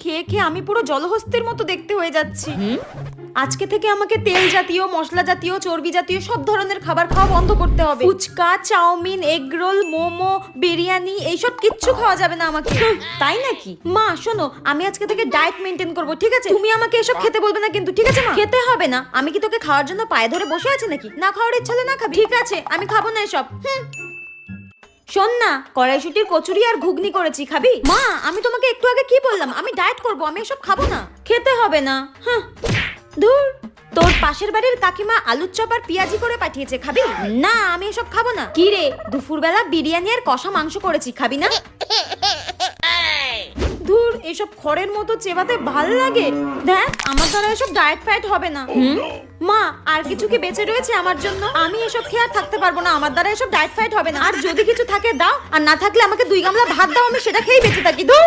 খেয়ে খেয়ে আমি পুরো জলহস্তির মতো দেখতে হয়ে যাচ্ছি। আজকে থেকে আমাকে তেল জাতীয়, মশলা জাতীয়, চর্বি জাতীয় সব ধরনের খাবার খাওয়া বন্ধ করতে হবে। Phuchka, chowmein, egg roll, momo, biryani এইসব কিচ্ছু খাওয়া যাবে না আমাকে। তাই নাকি? মা শোনো, আমি আজকে থেকে ডায়েট মেনটেন করব, ঠিক আছে? তুমি আমাকে এসব খেতে বলবে না কিন্তু, ঠিক আছে মা? খেতে হবে না। আমি কি তোকে খাওয়ার জন্য পায়ে ধরে বসে আছি নাকি? না খাওয়ার ইচ্ছা হলে না খাবি। ঠিক আছে, আমি খাবো না এসব। শোন না, কড়াইশুটির কচুরি আর ঘুগনি করেছি, খাবি? মা আমি তোমাকে একটু আগে কি বললাম? আমি ডায়েট করব, আমি এসব খাবো না। খেতে হবে না। ধুর, তোর পাশের বাড়ির কাকিমা আলুর চপ আর পেঁয়াজি করে পাঠিয়েছে, খাবি? না আমি এসব খাবো না। কি রে, দুপুরবেলা বিরিয়ানি আর কষা মাংস করেছি, খাবি না? ধুর, এসব খড়ের মতো চেবাতে ভাল লাগে। দেখ, আমার দ্বারা এসব ডায়েট ফায়েট হবে না। মা আর কিছু কি বেঁচে রয়েছে আমার জন্য? আমি এসব খেয়ে আর থাকতে পারবো না, আমার দ্বারা এসব ডায়েট ফায়েট হবে না। আর যদি কিছু থাকে দাও, আর না থাকলে আমাকে 2 গামলা ভাত দাও, আমি সেটা খেয়েই বেঁচে থাকি। ধুর।